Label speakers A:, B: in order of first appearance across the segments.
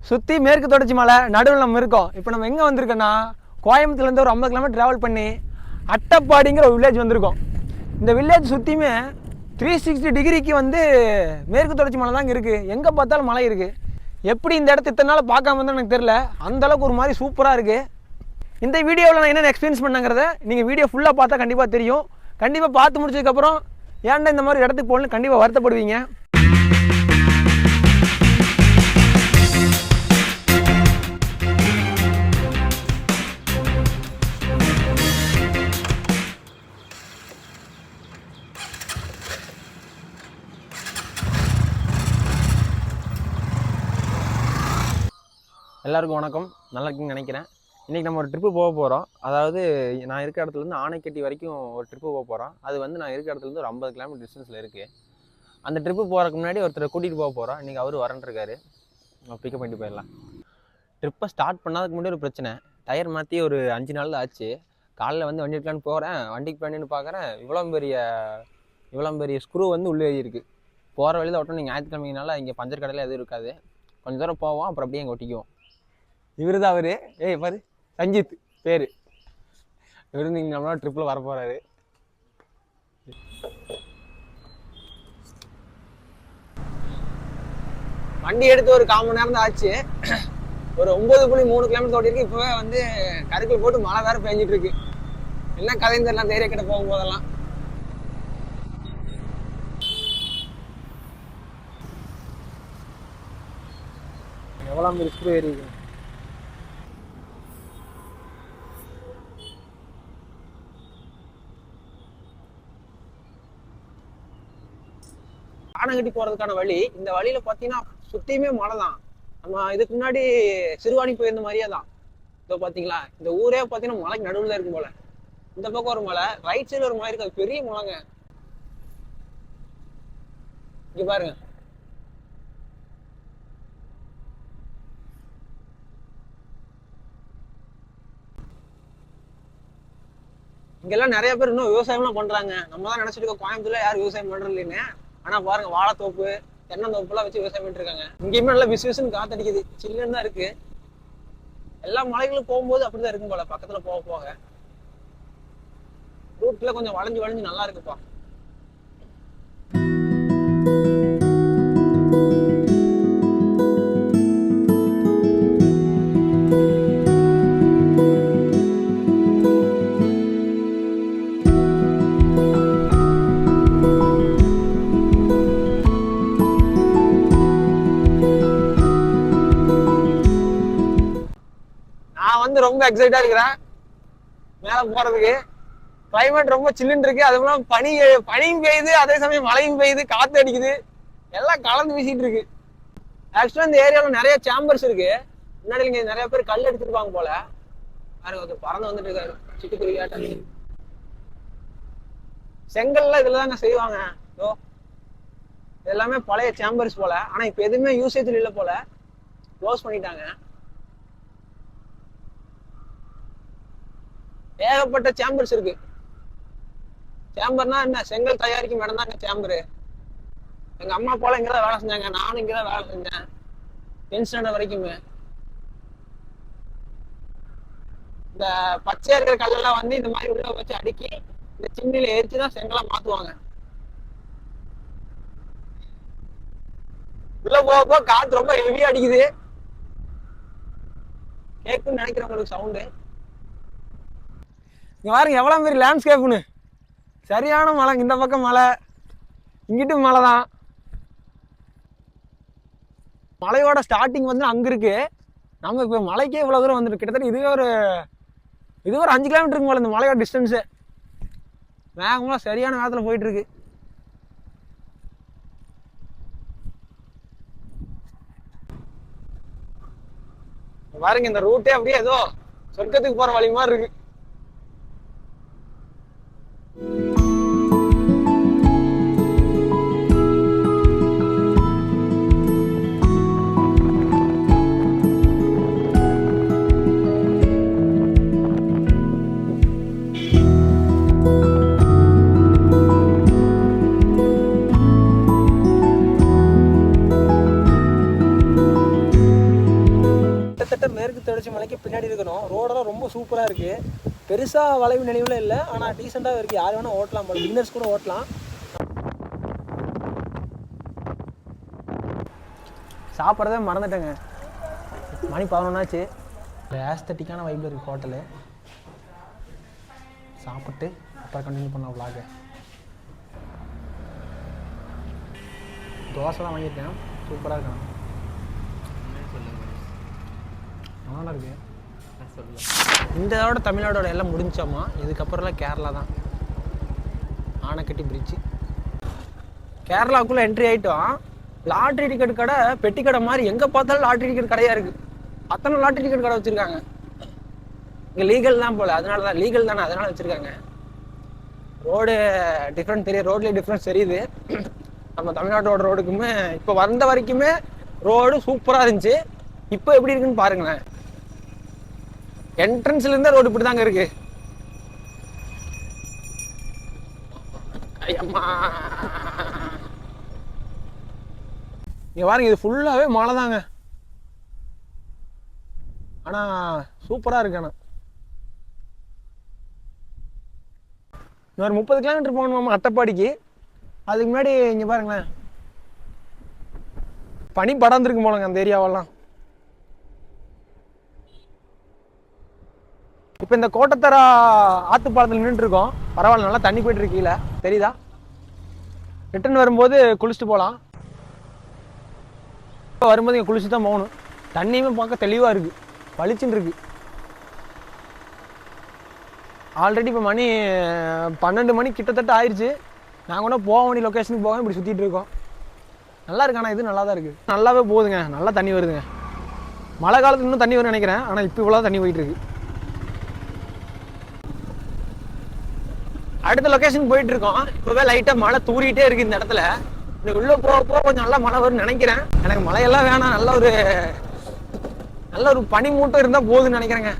A: சுற்றி மேற்கு தொடர்ச்சி மலை நடுவில் நம்ம இருக்கோம். இப்போ நம்ம எங்கே வந்திருக்கோன்னா கோயம்புத்தூர்லேருந்து ஒரு 50 கிலோமீட்டர் ட்ராவல் பண்ணி அட்டப்பாடிங்கிற ஒரு வில்லேஜ் வந்திருக்கோம். இந்த வில்லேஜ் சுற்றியுமே 360 டிகிரிக்கு வந்து மேற்கு தொடர்ச்சி மலை தாங்க இருக்குது. எங்கே பார்த்தாலும் மலை இருக்குது. எப்படி இந்த இடத்த இத்தனை நாள் பார்க்காம இருந்தால் எனக்கு தெரில. அந்தளவுக்கு ஒரு மாதிரி சூப்பராக இருக்குது. இந்த வீடியோவில் நான் என்னென்ன எக்ஸ்பீரியன்ஸ் பண்ணங்கிறத நீங்கள் வீடியோ ஃபுல்லாக பார்த்தா கண்டிப்பாக தெரியும். கண்டிப்பாக பார்த்து முடிச்சதுக்கப்புறம் ஏன்டா இந்த மாதிரி இடத்துக்கு போகணுன்னு கண்டிப்பாக வருத்தப்படுவீங்க. எல்லாருக்கும் வணக்கம். நல்லா இருக்குன்னு நினைக்கிறேன். இன்றைக்கி நம்ம ஒரு ட்ரிப்பு போக போகிறோம். அதாவது நான் இருக்க இடத்துலேருந்து ஆனைக்கட்டி வரைக்கும் ஒரு ட்ரிப்பு போக போகிறோம். அது வந்து நான் இருக்க இடத்துலேருந்து ஒரு 50 கிலோமீட்டர் டிஸ்டன்ஸில் இருக்குது. அந்த ட்ரிப்பு போகிறதுக்கு முன்னாடி ஒருத்தரை கூட்டிகிட்டு போக போகிறோம். இன்றைக்கி அவர் வரன்ட்ருக்காரு. பிக்கப் பண்ணிட்டு போயிடலாம். ட்ரிப்பை ஸ்டார்ட் பண்ணாததுக்கு முன்னாடி ஒரு பிரச்சனை. டயர் மாற்றி ஒரு 5 நாள் தான் ஆச்சு. காலையில் வந்து வண்டி எடுக்கலான்னு போகிறேன். வண்டிக்கு பண்ணின்னு பார்க்குறேன், இவ்வளோ பெரிய ஸ்க்ரூ வந்து உள்ளே இருக்குது. போகிற வழியில் ஒட்டும். நீங்கள் ஞாயிற்றுக்கிழமைனால இங்கே பஞ்சர் கடையில் எதுவும் இருக்காது. கொஞ்சம் தூரம் போவோம், அப்புறம் அப்படியே இங்கே ஒட்டிக்குவோம். இவர் தான் அவர். ஏய் பாரு, சஞ்சித் பேர். இவர் நீங்கள் நம்மளோட ட்ரிப்பில் வர போகிறாரு. வண்டி எடுத்து ஒரு 1/4 மணி நேரம் தான் ஆச்சு. ஒரு 9.3 கிலோமீட்டர் ஓட்டிருக்கு. இப்போவே வந்து கருக்கில் போட்டு மழை வேறு பெஞ்சிட்டு இருக்கு. என்ன கதைன்னு தெரியலாம். தைரிய கிட்ட போகும்போதெல்லாம் எவ்வளோ ரிஸ்க் ஏறிக்கு. ஆனைக்கட்டி போறதுக்கான வழி. இந்த வழியில பாத்தீங்கன்னா சுத்தியுமே மலை தான். நம்ம இதுக்கு முன்னாடி சிறுவாணி போயிருந்த மாதிரியே தான். இதோ பாத்தீங்களா, இந்த ஊரே பாத்தீங்கன்னா மலைக்கு நடுவில் இருக்கும் போல. இந்த பக்கம் ஒரு மலை, ரைட் சைடு ஒரு மலை இருக்கு. அது பெரிய மலைங்க. இங்க பாருங்க. இங்கெல்லாம் நிறைய பேர் இன்னும் விவசாயம்லாம் பண்றாங்க. நம்ம தான் நினைச்சிட்டு இருக்கோம் கோயம்புத்தூர்ல யாரும் விவசாயம் பண்றது இல்லைன்னு. ஆனா பாருங்க, வாழைத்தோப்பு, தென்னந்தோப்பு எல்லாம் வச்சு விவசாயம் பண்ணிட்டு இருக்காங்க. இங்கேயுமே நல்லா விசுவிசுன்னு காத்தடிக்குது. சில்லுன்னு தான் இருக்கு. எல்லா மலைகளும் போகும்போது அப்படிதான் இருக்கும் போல. பக்கத்துல போக போக ரூட்ல கொஞ்சம் வளைஞ்சு நல்லா இருக்குப்பா. ரொம்ப எக்ஸைட்டா இருக்கிறேன் மேல போறதுக்கு. கிளைமேட் ரொம்ப சில்லுன்னு இருக்கு. அதுவும் பனியும் பெய்யுது, அதே சமயம் மழையும் பெய்யுது, காத்து அடிக்குது, எல்லாம் கலந்து வீசிட்டு இருக்கு. ஆக்சுவலா இந்த ஏரியால நிறைய சேம்பர்ஸ் இருக்கு. முன்னாடி இங்க நிறைய பேர் கல் எடுத்துருப்பாங்க போல. யாரும் பறந்து வந்துட்டு இருக்காரு சிட்டுக்குருவியாட்ட. செங்கல்லாம் இதுலதாங்க செய்வாங்க. இது எல்லாமே பழைய சேம்பர்ஸ் போல. ஆனா இப்ப எதுவுமே யூசேஜ் இல்ல போல, க்ளோஸ் பண்ணிட்டாங்க. ஏகப்பட்ட சேம்பர்ஸ் இருக்கு. சேம்பர்னா என்ன, செங்கல் தயாரிக்கும் இடம் தான் சேம்பரு. எங்க அம்மா போல இங்கதான் வேலை செஞ்சாங்க. நானும் இங்கதான் வேலை செஞ்சேன் 10th ஸ்டாண்டர்ட் வரைக்குமே. இந்த பச்சையா இருக்கிற கல்லெல்லாம் வந்து இந்த மாதிரி உள்ள வச்சு அடுக்கி இந்த சிம்னில எரிச்சுதான் செங்கலா மாத்துவாங்க. உள்ள போக காத்து ரொம்ப ஹெவியா அடிக்குது. கேக்குன்னு நினைக்கிறவங்களுக்கு சவுண்டு. இங்க பாருங்க எவ்வளவு பெரிய லேண்ட்ஸ்கேப்னு. சரியான மலை. இந்த பக்கம் மலை, இங்கிட்டும் மலை தான். மலையோட ஸ்டார்டிங் வந்து அங்க இருக்கு. நம்ம இப்ப மலைக்கே இவ்வளவு தூரம் வந்துட்டு கிட்டத்தட்ட இதுவே ஒரு 5 கிலோமீட்டருக்கு போல இந்த மலையோட டிஸ்டன்ஸு. வேகமா சரியான வேகத்துல போயிட்டு இருக்கு. பாருங்க, இந்த ரூட்டே அப்படியே ஏதோ சொர்க்கத்துக்கு போற வழி மாதிரி இருக்கு.
B: கிட்டத்தட்ட மேற்கு தொடர்ச்சி மலைக்கு பின்னாடி இருக்கணும். ரோடெல்லாம் ரொம்ப சூப்பராக இருக்குது. பெருசாக வளைவு நினைவில் இல்லை, ஆனால் டீசெண்டாக இருக்குது. யார் வேணால் ஓட்டலாம், போல பிகினர்ஸ் கூட ஓட்டலாம். சாப்பிட்றதே மறந்துட்டேங்க. மணி 11 ஆச்சு. ஆஸ்தட்டிக்கான வைப்பில் இருக்குது ஹோட்டலு. சாப்பிட்டு அப்புறம் கண்டினியூ பண்ண விளாக. தோசை தான் வாங்கியிருக்கேன், சூப்பராக இருக்கணும். நல்லா இருக்கு. இந்த இதோட தமிழ்நாடோட எல்லாம் முடிஞ்சோமா, இதுக்கப்புறம்லாம் கேரளா தான். ஆனைக்கட்டி பிரிட்ஜு. கேரளாவுக்குள்ளே என்ட்ரி ஆகிட்டோம். லாட்ரி டிக்கெட் கடை, பெட்டி கடை மாதிரி எங்கே பார்த்தாலும் லாட்ரி டிக்கெட் கடையாக இருக்குது. அத்தனை லாட்ரி டிக்கெட் கடை வச்சுருக்காங்க. இங்கே லீகல் தான் போல், அதனால தான் லீகல் தானே, அதனால வச்சுருக்காங்க. ரோடு டிஃப்ரெண்ட் தெரியுது, ரோட்லேயே டிஃப்ரென்ஸ் தெரியுது. நம்ம தமிழ்நாட்டோட ரோடுக்குமே இப்போ வந்த வரைக்குமே ரோடு சூப்பராக இருந்துச்சு. இப்போ எப்படி இருக்குன்னு பாருங்களேன். என்ட்ரன்ஸ்லேருந்தே ரோடு இப்படி தாங்க இருக்கு. இங்கே பாருங்க, இது ஃபுல்லாகவே மழை தாங்க. ஆனால் சூப்பராக இருக்கு. ஆனால் இன்னொரு 30 கிலோமீட்டர் போகணுமாம்மா அட்டப்பாடிக்கு. அதுக்கு முன்னாடி இங்கே பாருங்களேன், பனி படர்ந்துருக்கு போலங்க அந்த ஏரியாவெல்லாம். இப்போ இந்த கோட்டத்தரா ஆற்று பாலத்தில் நின்றுட்டுருக்கோம். பரவாயில்ல, நல்லா தண்ணி போய்ட்டு இருக்கு கீழே, தெரியுதா? ரிட்டர்ன் வரும்போது குளிச்சுட்டு போகலாம். இப்போ வரும்போது இங்கே குளிச்சு தான் போகணும். தண்ணியுமே பார்க்க தெளிவாக இருக்குது, பளிச்சுன்னு இருக்குது. ஆல்ரெடி இப்போ மணி 12 மணி கிட்டத்தட்ட ஆயிடுச்சு. நாங்கள் கூட போக வேண்டிய லொக்கேஷனுக்கு போக இப்படி சுற்றிட்டு இருக்கோம். நல்லா இருக்கு. ஆனால் இது நல்லா தான் இருக்குது, நல்லாவே போகுதுங்க. நல்லா தண்ணி வருதுங்க. மழை காலத்துக்கு இன்னும் தண்ணி வரும்னு நினைக்கிறேன். ஆனால் இப்போ இவ்வளோ தண்ணி போயிட்டு இருக்கு. அடுத்த லொக்கேஷனுக்கு போயிட்டு இருக்கோம். இப்போவே லைட்டாக மழை தூரிகிட்டே இருக்குது இந்த இடத்துல. இன்னும் உள்ளே போக போக கொஞ்சம் நல்லா மழை வரும்னு நினைக்கிறேன். எனக்கு மழையெல்லாம் வேணாம், நல்ல ஒரு பனி மூட்டம் இருந்தால் போகுதுன்னு நினைக்கிறேங்க.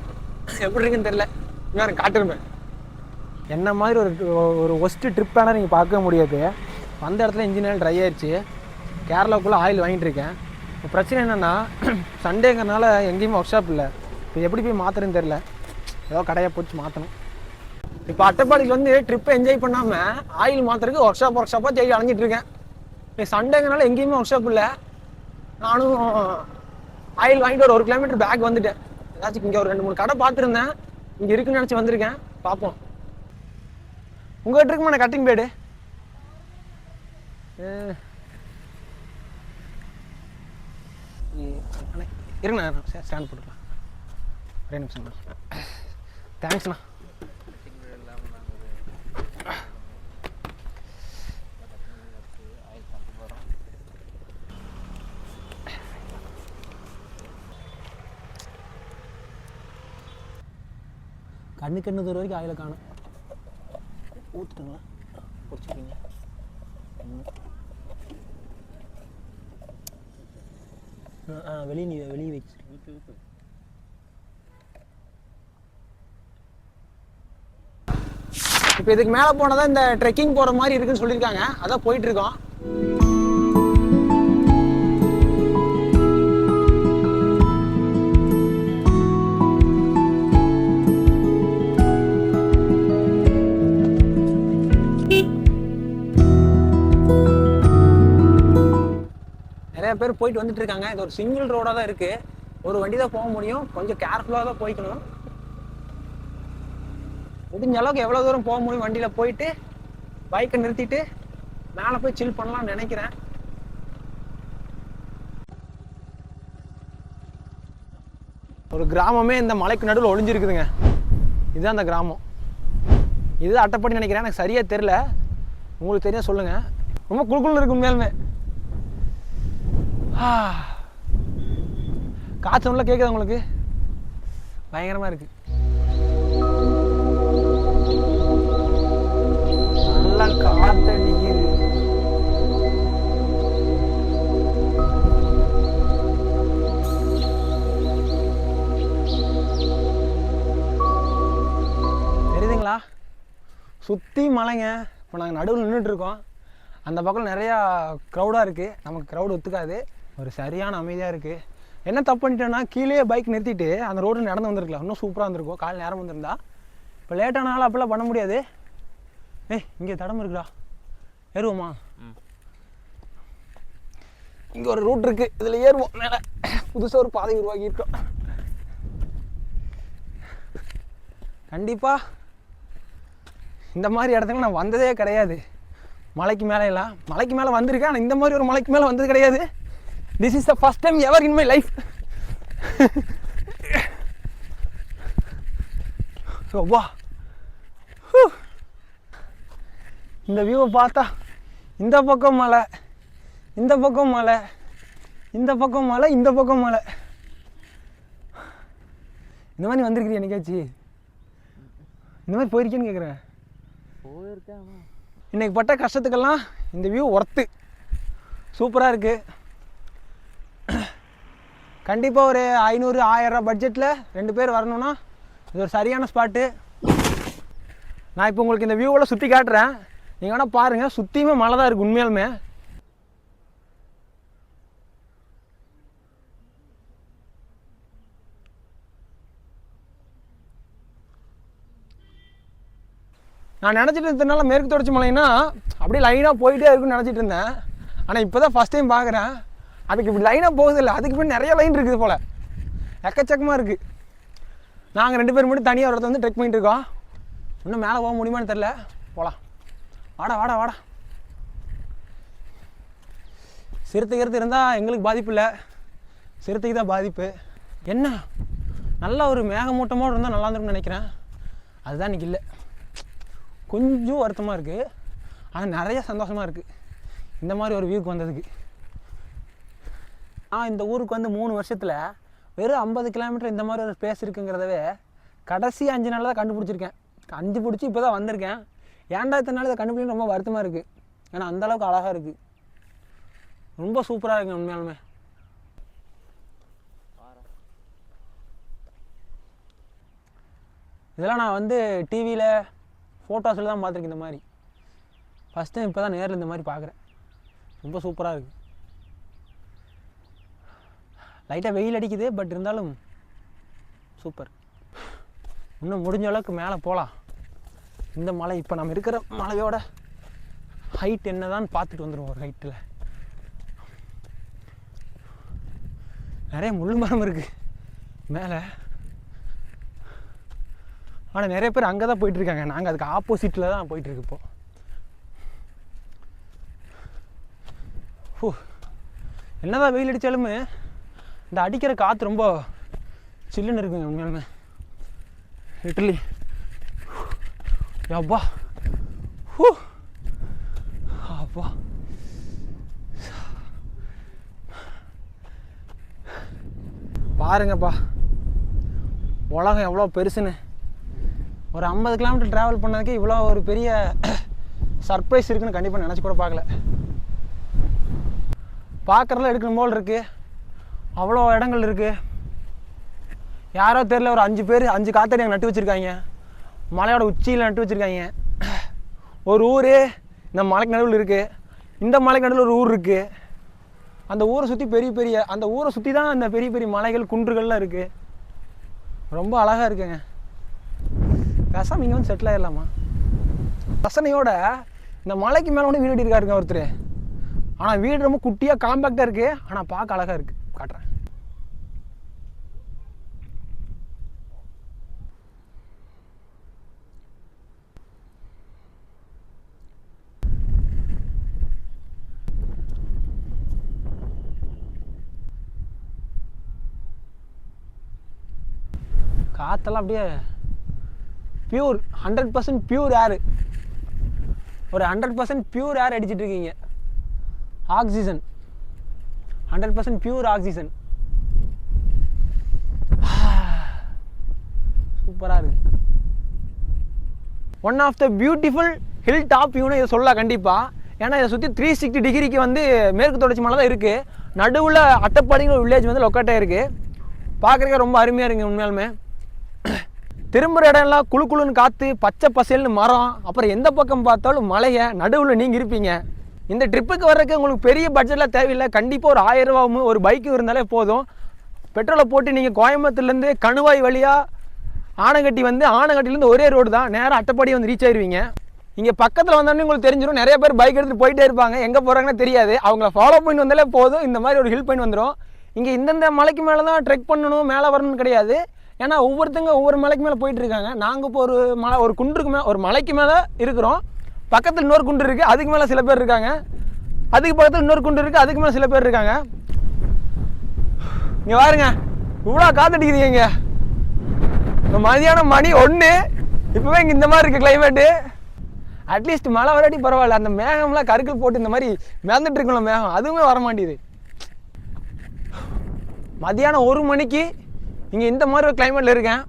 B: எப்படி இருக்குன்னு தெரியல. வேறு காட்டுருமே. என்ன மாதிரி ஒரு ஒஸ்ட்டு ட்ரிப்பான நீங்கள் பார்க்க முடியாது. வந்த இடத்துல இன்ஜின் ஆயில் ட்ரை ஆயிடுச்சு. கேரளாவுக்குள்ளே ஆயில் வாங்கிட்டு இருக்கேன். இப்போ பிரச்சனை என்னென்னா, சண்டேங்கிறனால எங்கேயுமே ஒர்க் ஷாப் இல்லை. இப்போ எப்படி போய் மாற்றுறதுன்னு தெரில. ஏதோ கடையை போச்சு மாற்றணும். இப்போ அட்டப்பாடியில் வந்து ட்ரிப்பை என்ஜாய் பண்ணாமல் ஆயில் மாற்றுறதுக்கு ஒர்க் ஷாப்பாக தேடி அலைஞ்சிட்டு இருக்கேன். இப்போ சண்டேங்கிறனால எங்கேயுமே ஒர்க் ஷாப் இல்லை. நானும் ஆயில் வாங்கிட்டு ஒரு கிலோமீட்டர் பேக் வந்துட்டேன். ஏதாச்சும் இங்கே ஒரு 2-3 கடை பார்த்துருந்தேன். இங்கே இருக்குன்னு நினச்சி வந்திருக்கேன். பார்ப்போம். உங்கள்கிட்ட இருக்குமா கட்டிங் பேடு? இருங்கண்ணா, ஸ்டாண்ட் போட்டுக்கலாம். ஒரே நிமிஷம்ண்ணா. தேங்க்ஸ்ண்ணா. கண்ணு தூரம் வரைக்கும் ஆயில காணும். ஊற்றுட்டுங்களா? பிடிச்சிக்கிங்க. வெளியே வச்சு. இப்போ இதுக்கு மேலே போனதான் இந்த ட்ரெக்கிங் போகிற மாதிரி இருக்குன்னு சொல்லியிருக்காங்க. அதான் போயிட்டு இருக்கோம். நிறைய பேர் போயிட்டு வந்துட்டு இருக்காங்க. இது ஒரு சிங்கிள் ரோடாக தான் இருக்கு. ஒரு வண்டி தான் போக முடியும். கொஞ்சம் கேர்ஃபுல்லாக தான் போய்க்கணும். முடிஞ்ச அளவுக்கு எவ்வளோ தூரம் போக முடியும் வண்டியில் போயிட்டு பைக்கை நிறுத்திட்டு மேலே போய் சில் பண்ணலாம்னு நினைக்கிறேன். ஒரு கிராமமே இந்த மலைக்கு நடுவில் ஒளிஞ்சிருக்குதுங்க. இதுதான் அந்த கிராமம். இதுதான் அட்டப்பாடி நினைக்கிறேன். எனக்கு சரியாக தெரில. உங்களுக்கு தெரியா சொல்லுங்கள். ரொம்ப குழுக்குள்ள இருக்கு உண்மையாலுமே. காற்று நல்லா கேட்குது உங்களுக்கு? பயங்கரமாக இருக்கு. நல்லா காத்தடிக்குது. தெரியுதுங்களா? சுற்றி மலைங்க. இப்போ நாங்கள் நடுவில் நின்றுட்டு இருக்கோம். அந்த பக்கம் நிறையா க்ரௌடாக இருக்குது. நமக்கு க்ரௌடு ஒத்துக்காது. ஒரு சரியான அமைதியாக இருக்குது. என்ன தப்பு பண்ணிட்டேன்னா கீழே பைக் நிறுத்திட்டு அந்த ரோடு நடந்து வந்திருக்கலாம், இன்னும் சூப்பராக இருந்திருக்கும். கால் நேரம் வந்திருந்தா. இப்போ லேட்டானாலும் அப்போல்லாம் பண்ண முடியாது. இங்கே தடம் இருக்குடா, ஏறுவோமா? இங்கே ஒரு ரூட் இருக்குது, இதில் ஏறுவோம். மேலே புதுசாக ஒரு பாதை உருவாக்கியிருக்கோம். கண்டிப்பாக இந்த மாதிரி இடத்துக்கு நான் வந்ததே கிடையாது. மலைக்கு மேலே எல்லாம் மலைக்கு மேலே வந்திருக்கேன், ஆனால் இந்த மாதிரி ஒரு மலைக்கு மேலே வந்தது கிடையாது. This is the first time ever in my life. வா, இந்த வியூவை பார்த்தா இந்த பக்கம் மலை, இந்த பக்கம் மலை, இந்த பக்கம் மலை, இந்த பக்கம் மலை. இந்த மாதிரி வந்திருக்கிறீ என்னைக்காச்சு? இந்த மாதிரி போயிருக்கேன்னு கேட்குறேன்.
C: போயிருக்கேன்.
B: இன்னைக்கு பட்ட கஷ்டத்துக்கெல்லாம் இந்த வியூ ஒர்த்து, சூப்பராக இருக்குது. கண்டிப்பாக ஒரு 500-1000 ரூபா பட்ஜெட்டில் 2 பேர் வரணும்னா இது ஒரு சரியான ஸ்பாட்டு. நான் இப்போ உங்களுக்கு இந்த வியூவில் சுற்றி காட்டுறேன், நீங்கள் வேணால் பாருங்கள். சுற்றியுமே மழை தான் இருக்குது உண்மையாலுமே. நான் நினச்சிட்டு இருந்ததுனால மேற்கு தொடர்ச்சி மலைன்னா அப்படியே லைனாக போயிட்டே இருக்குன்னு நினச்சிட்டு இருந்தேன். ஆனால் இப்போ தான் ஃபஸ்ட் டைம் பார்க்குறேன். அதுக்கு இப்படி லைனாக போகுது இல்லை, அதுக்கு இப்படி நிறைய லைன் இருக்குது போல், எக்கச்சக்கமாக இருக்குது. நாங்கள் 2 பேர் மட்டும் தனியாக ஒரு இடத்துல வந்து ட்ரெக் பண்ணிட்டு இருக்கோம். இன்னும் மேலே போக முடியுமான்னு தெரில, போகலாம். வாடா வாடா வாடா. சிறுத்தை இருந்தால் எங்களுக்கு பாதிப்பு இல்லை, சிறுத்தைக்கு தான் பாதிப்பு. என்ன நல்லா ஒரு மேகமூட்டமோடு இருந்தால் நல்லா இருந்திருக்குன்னு நினைக்கிறேன். அதுதான் இன்றைக்கி இல்லை. கொஞ்சம் வருத்தமாக இருக்குது, ஆனால் நிறைய சந்தோஷமாக இருக்குது இந்த மாதிரி ஒரு வியூக்கு வந்ததுக்கு. இந்த ஊருக்கு வந்து 3 வருஷத்தில் வெறும் 50 கிலோமீட்டர் இந்த மாதிரி ஒரு ஸ்பேஸ் இருக்குங்கிறதவே கடைசி 5 நாளில் தான் கண்டுபிடிச்சிருக்கேன். கண்டுபிடிச்சி இப்போ தான் வந்திருக்கேன். ஏன்டா இத்தனை நாள் இதை கண்டுபிடிக்க ரொம்ப வருத்தமாக இருக்குது. ஏன்னா அந்தளவுக்கு அழகாக இருக்குது, ரொம்ப சூப்பராக இருக்குங்க உண்மையாலுமே. இதெல்லாம் நான் வந்து டிவியில் ஃபோட்டோஸில் தான் பார்த்துருக்கேன். இந்த மாதிரி ஃபஸ்ட் டைம் இப்போ தான் நேரில் இந்த மாதிரி பார்க்குறேன். ரொம்ப சூப்பராக இருக்குது. லைட்டாக வெயில் அடிக்குது, பட் இருந்தாலும் சூப்பர். இன்னும் முடிஞ்ச அளவுக்கு மேலே போகலாம். இந்த மலை இப்போ நம்ம இருக்கிற மலையோட ஹைட் என்ன தான் பார்த்துட்டு வந்துடுவோம். ஒரு ஹைட்டில் நிறைய முள் மரம் இருக்குது மேலே, ஆனால் நிறைய பேர் அங்கே தான் போயிட்டுருக்காங்க. நாங்கள் அதுக்கு ஆப்போசிட்டில் தான் போயிட்டுருக்கு இப்போ. என்னதான் வெயில் அடித்தாலுமே இந்த அடிக்கிற காற்று ரொம்ப சில்லுன்னு இருக்குங்க உண்மையாலுமே. லிட்டர்லி அப்பா அப்பா. பாருங்கப்பா உலகம் எவ்வளோ பெருசுன்னு. ஒரு 50 கிலோமீட்டர் ட்ராவல் பண்ணதுக்கே இவ்வளோ ஒரு பெரிய சர்ப்ரைஸ் இருக்குன்னு கண்டிப்பாக நினச்சி கூட பார்க்கல. பார்க்குறதுல எடுக்கணும் போல் இருக்குது, அவ்வளோ இடங்கள் இருக்குது. யாரோ தெரியல, ஒரு 5 பேர் 5 காத்தாடி அங்கே நட்டு வச்சுருக்காங்க, மலையோட உச்சியில் நட்டு வச்சுருக்காங்க. ஒரு ஊர் இந்த மலைக்கு நடுவில் இருக்குது, இந்த மலைக்கு நடுவில் ஒரு ஊர் இருக்குது. அந்த ஊரை சுற்றி பெரிய அந்த ஊரை சுற்றி தான் அந்த பெரிய பெரிய மலைகள் குன்றுகள்லாம் இருக்குது. ரொம்ப அழகாக இருக்குங்க. பேசாமல் இங்கே வந்து செட்டில் ஆகிடலாமா? ரசனையோட இந்த மலைக்கு மேலே ஒன்று வீடு கட்டியிருக்காருங்க ஒருத்தர். ஆனால் வீடு ரொம்ப குட்டியாக காம்பேக்டாக இருக்குது, ஆனால் பார்க்க அழகாக இருக்குது. காட்டுறேன். காற்றெல்லாம் அப்படியே பியூர் 100% பியூர் ஏர். ஒரு 100% பியூர் ஏர் அடிச்சிட்டு இருக்கீங்க. Oxygen 100% pure oxygen. சூப்பராக இருக்கு. One of the beautiful hill top வியூன்னு இதை சொல்லலாம் கண்டிப்பாக. ஏன்னா இதை சுற்றி 360 டிகிரிக்கு வந்து மேற்கு தொடர்ச்சி மலை தான் இருக்குது. நடுவில் அட்டப்பாடிங்கிற ஒரு வில்லேஜ் வந்து லொக்கேட் ஆகிருக்கு. பார்க்குறதுக்கு ரொம்ப அருமையாக இருக்குங்க உண்மையாலுமே. திரும்புகிற இடம்லாம் குழு குழுன்னு காற்று, பச்சை பசேல்னு மரம், அப்புறம் எந்த பக்கம் பார்த்தாலும் மலையை, நடுவில் நீங்கள் இருப்பீங்க. இந்த ட்ரிப்புக்கு வர்றதுக்கு உங்களுக்கு பெரிய பட்ஜெட்லாம் தேவையில்லை. கண்டிப்பாக ஒரு 1000 ரூபாவும் ஒரு பைக்கும் இருந்தாலே போதும். பெட்ரோலை போட்டு நீங்கள் கோயம்புத்தூர்லேருந்து கணுவாய் வழியாக ஆனைக்கட்டி வந்து ஆனைக்கட்டிலேருந்து ஒரே ரோடு தான், நேராக அட்டப்பாடி வந்து ரீச் ஆயிடுவீங்க. இங்கே பக்கத்தில் வந்தோடனே உங்களுக்கு தெரிஞ்சிடும். நிறைய பேர் பைக் எடுத்துகிட்டு போயிட்டே இருப்பாங்க, எங்கே போகிறாங்கன்னு தெரியாது. அவங்கள ஃபாலோ பண்ணி வந்தாலே போதும், இந்த மாதிரி ஒரு ஹில் பாயிண்ட் வந்துடும். இங்கே இந்தந்த மலைக்கு மேலே தான் ட்ரெக் பண்ணணும், மேலே வரணும்னு கிடையாது. ஏன்னா ஒவ்வொருத்தங்க ஒவ்வொரு மலைக்கு மேலே போயிட்டுருக்காங்க. நாங்கள் இப்போ ஒரு குன்றுக்கு மேலே, ஒரு மலைக்கு மேலே இருக்கிறோம். பக்கத்தில் இன்னொரு குன்று இருக்குது, அதுக்கு மேலே சில பேர் இருக்காங்க. அதுக்கு பக்கத்தில் இன்னொரு குன்று இருக்குது, அதுக்கு மேலே சில பேர் இருக்காங்க. இங்கே பாருங்க, இவ்வளோ காத்தடிக்குதுங்க. இங்கே மதியானம் மணி 1, இப்போவே இங்கே இந்த மாதிரி இருக்குது கிளைமேட்டு. அட்லீஸ்ட் மழை வராட்டி பரவாயில்ல, அந்த மேகம்லாம் கருக்கள் போட்டு இந்த மாதிரி மிதந்துட்டு இருக்கும்ல மேகம், அதுவுமே வர மாட்டேங்குது. மதியானம் 1 மணிக்கு இங்கே இந்த மாதிரி ஒரு கிளைமேட்டில் இருக்கேன்.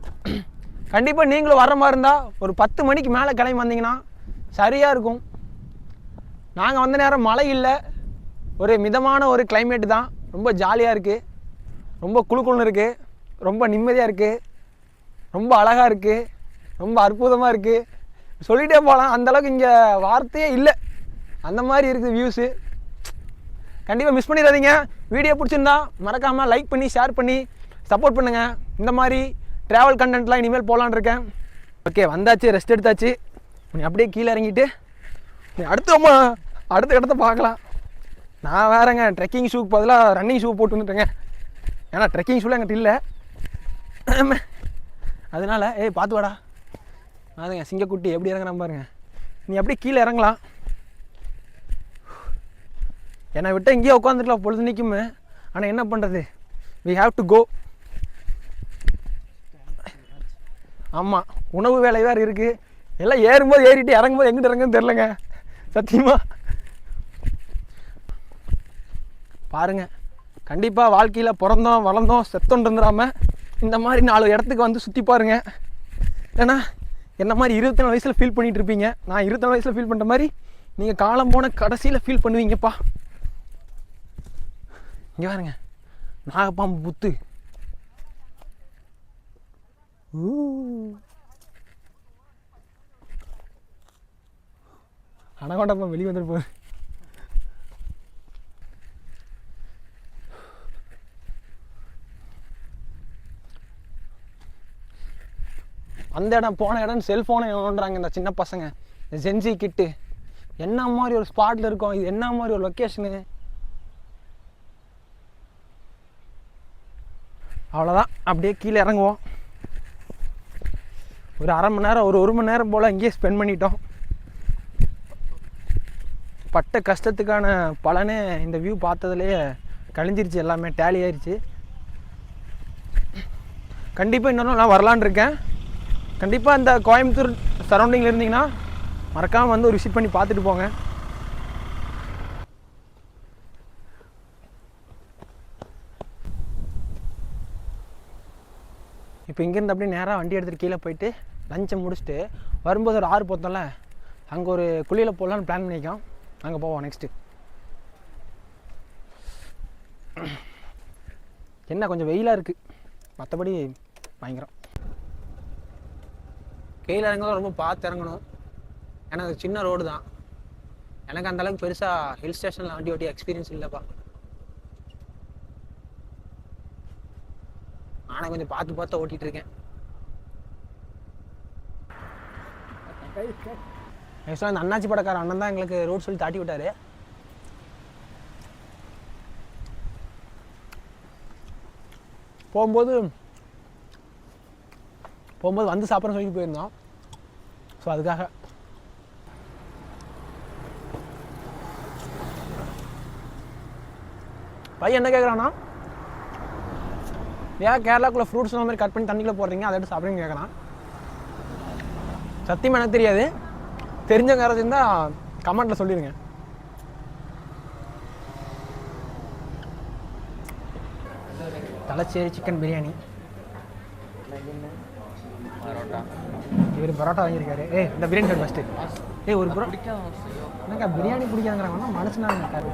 B: கண்டிப்பாக நீங்களும் வர மாதிரி இருந்தால் ஒரு 10 மணிக்கு மேலே கிளம்பி வந்தீங்கன்னா சரியாக இருக்கும். நாங்கள் வந்த நேரம் மழை இல்லை, ஒரு மிதமான ஒரு கிளைமேட்டு தான். ரொம்ப ஜாலியாக இருக்குது, ரொம்ப குளுக்குள்னு இருக்குது, ரொம்ப நிம்மதியாக இருக்குது, ரொம்ப அழகாக இருக்குது, ரொம்ப அற்புதமாக இருக்குது. சொல்லிகிட்டே போகலாம், அந்தளவுக்கு இங்கே வார்த்தையே இல்லை, அந்த மாதிரி இருக்குது வியூஸு. கண்டிப்பாக மிஸ் பண்ணிடாதீங்க. வீடியோ பிடிச்சிருந்தா மறக்காமல் லைக் பண்ணி ஷேர் பண்ணி சப்போர்ட் பண்ணுங்கள். இந்த மாதிரி ட்ராவல் கண்டென்ட்லாம் இனிமேல் போகலான்னு இருக்கேன். ஓகே, வந்தாச்சு, ரெஸ்ட் எடுத்தாச்சு. நீ அப்படியே கீழே இறங்கிட்டு நீ அடுத்த இடத்த பார்க்கலாம். நான் வேறங்க ட்ரெக்கிங் ஷூக்கு பதிலாக ரன்னிங் ஷூ போட்டு வந்துட்டேங்க. ஏன்னா ட்ரெக்கிங் ஷூலாம் எங்கிட்ட இல்லை, அதனால பார்த்து வாடா. அதுங்க சிங்கக்குட்டி எப்படி இறங்குறான் பாருங்க. நீ அப்படியே கீழே இறங்கலாம். என்னை விட்டு இங்கேயே உட்காந்துருக்கலாம் பொழுது நிற்குமே. ஆனால் என்ன பண்ணுறது, we have to go. ஆமாம், உணவு வேலை வேறு இருக்குது. எல்லாம் ஏறும்போது ஏறிட்டு இறங்கும்போது எங்கிட்ட இறங்குன்னு தெரிலங்க சத்தியமாக. பாருங்க, கண்டிப்பாக வாழ்க்கையில் பிறந்தோம் வளர்ந்தோம் செத்தோன்னு இருந்துடாமல் இந்த மாதிரி 4 இடத்துக்கு வந்து சுற்றி பாருங்க. ஏன்னா என்ன மாதிரி 24 வயசில் ஃபீல் பண்ணிகிட்டு இருப்பீங்க. நான் 24 வயசில் ஃபீல் பண்ணுற மாதிரி நீங்கள் காலம் போன கடைசியில் ஃபீல் பண்ணுவீங்கப்பா. இங்கே பாருங்க, நாகப்பாம்பு புத்து. அனகொண்டப்பா வெளியே வந்துட்டு போகுது. அந்த இடம் போன இடம் செல்ஃபோனை நோண்டுறாங்க இந்த சின்ன பசங்க, இந்த ஜென்சி கிட்டு. என்ன மாதிரி ஒரு ஸ்பாட்டில் இருக்கும் இது, என்ன மாதிரி ஒரு லொக்கேஷனு. அவ்வளோதான், அப்படியே கீழே இறங்குவோம். ஒரு அரை மணி நேரம், ஒரு மணி நேரம் போல் இங்கேயே ஸ்பெண்ட் பண்ணிட்டோம். பட்ட கஷ்டத்துக்கான பலனே இந்த வியூ பார்த்ததுலேயே கழிஞ்சிருச்சு, எல்லாமே டேலி ஆயிடுச்சு. கண்டிப்பாக இன்னொரு நான் வரலான் இருக்கேன். கண்டிப்பாக இந்த கோயம்புத்தூர் சரௌண்டிங்கில் இருந்தீங்கன்னா மறக்காமல் வந்து ஒரு விசிட் பண்ணி பார்த்துட்டு போங்க. இப்போ இங்கேருந்து அப்படியே நேராக வண்டி எடுத்துகிட்டு கீழே போயிட்டு லஞ்சை முடிச்சுட்டு வரும்போது ஒரு 6 போத்தோம்ல, அங்கே ஒரு குழியில் போடலான்னு பிளான் பண்ணிக்கோம். அங்கே போவோம் நெக்ஸ்ட்டு. என்ன கொஞ்சம் வெயிலாக இருக்குது, மற்றபடி பயங்கரம். கீழே இறங்கலாம் ரொம்ப பார்த்து இறங்கணும். ஏன்னா அது சின்ன ரோடு தான். எனக்கு அந்தளவுக்கு பெருசாக ஹில் ஸ்டேஷனில் வண்டி ஓட்டி எக்ஸ்பீரியன்ஸ் இல்லைப்பா. ஆனால் கொஞ்சம் பார்த்து பார்த்து ஓட்டிகிட்டு இருக்கேன். ஆக்சுவலாக அந்த அண்ணாச்சி படக்கார அண்ணன் தான் எங்களுக்கு ரோட் சொல்லி தாட்டி விட்டார். போகும்போது வந்து சாப்பிட்றேன்னு சொல்லி போயிருந்தோம். ஸோ அதுக்காக பையன் என்ன கேட்குறான்னா, ஏன் கேரளாக்குள்ளே ஃப்ரூட்ஸ் அந்த மாதிரி கட் பண்ணி தண்ணிக்குள்ளே போடுறீங்க, அதை எடுத்து சாப்பிட்றீங்கன்னு கேட்குறான். சத்தியமாக எனக்கு தெரியாது, தெரிஞ்சவங்க யாராவது இருந்தால் கமெண்ட்டில் சொல்லிடுங்க. தலச்சேரி சிக்கன் பிரியாணி, இவர் பரோட்டா வாங்கியிருக்காரு. இந்த பிரியாணி சார் ஃபஸ்ட்டு. ஒரு என்னக்கா பிரியாணி பிடிக்காதுங்கிறாங்கன்னா மனுஷனாக இருக்காரு.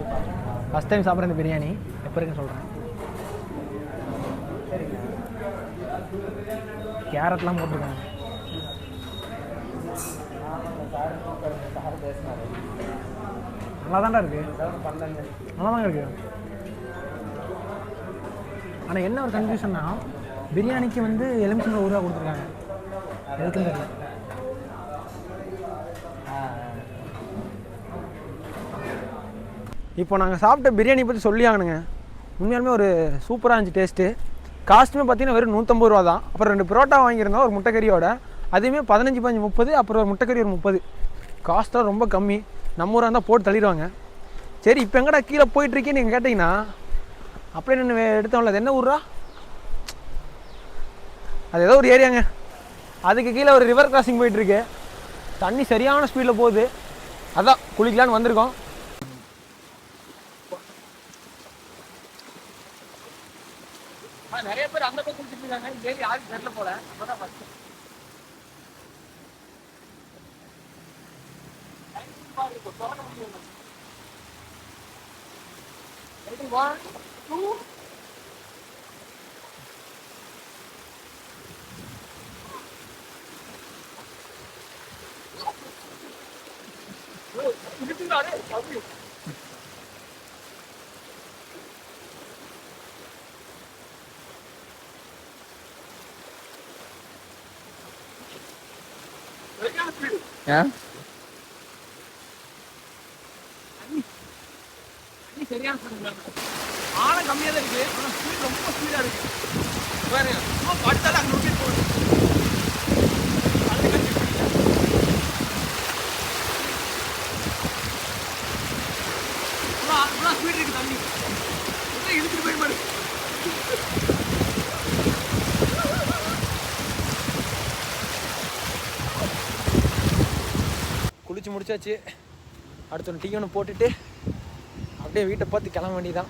B: ஃபஸ்ட் டைம் சாப்பிட்ற இந்த பிரியாணி எப்போ இருக்குன்னு சொல்கிறேன். கேரட்லாம் போட்டிருக்காங்க. நல்லா தான்டா இருக்குது, நல்லா தாங்க இருக்குது. ஆனால் என்ன ஒரு கன்ஃபியூஷன்னா பிரியாணிக்கு வந்து எலுமிச்சம்பழம் ஊறுகாய் கொடுத்துருக்காங்க, எதுக்குன்னு தெரியல. இப்போ நாங்கள் சாப்பிட்ட பிரியாணி பற்றி சொல்லி ஆகணுங்க. உண்மையாலுமே ஒரு சூப்பராக இருந்துச்சு டேஸ்ட்டு. காஸ்ட்டுமே பார்த்தீங்கன்னா வெறும் 150 ரூபா தான். அப்புறம் 2 புரோட்டா வாங்கியிருந்தோம் ஒரு முட்டைக்கறியோட, அதுவுமே 15 30. அப்புறம் ஒரு முட்டைக்கறி ஒரு 30. காஸ்ட்டாக ரொம்ப கம்மி. நம்ம ஊராக இருந்தால் போட்டு தள்ளிடுவாங்க. சரி இப்போ எங்கடா கீழே போயிட்டுருக்கேன்னு நீங்கள் கேட்டிங்கன்னா அப்படியே நின்று எடுத்தோம்ல, அது என்ன ஊரா, அது ஏதோ ஒரு ஏரியாங்க. அதுக்கு கீழே ஒரு ரிவர் கிராசிங் போயிட்டுருக்கு. தண்ணி சரியான ஸ்பீடில் போகுது. அதான் குளிக்கலான்னு வந்திருக்கோம். நிறைய பேர் அந்த பக்கம் குளிச்சுட்டு இருக்காங்க. ஏறி யாரும் தெரியல போல. அப்பதான் ஃபர்ஸ்ட் சரியான ஆழம் கம்மியாக தான் இருக்கு. ஆனால் ஸ்பீட் ரொம்ப ஸ்பீடாக இருக்கு. பாருங்க, சும்மா படுத்தாலும் அங்கே நோக்கி போகுது. ஸ்பீட் இருக்கு தண்ணி. இழுத்துட்டு போய் பாரு. குளிச்சு முடிச்சாச்சு. அடுத்த ஒன்று டீ ஒன்று போட்டுட்டு அப்படியே வீட்டை பார்த்து கிளம்ப வேண்டியதான்.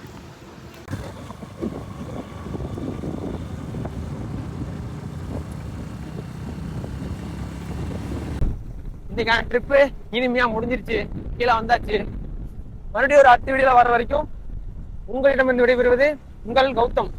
B: இன்னைக்கான ட்ரிப்பு இனிமையா முடிஞ்சிருச்சு. கீழே வந்தாச்சு. மறுபடியும் ஒரு அடுத்த வீடியோல வர வரைக்கும் உங்களிடம் இருந்து விடைபெறுவது உங்கள் கௌதம்.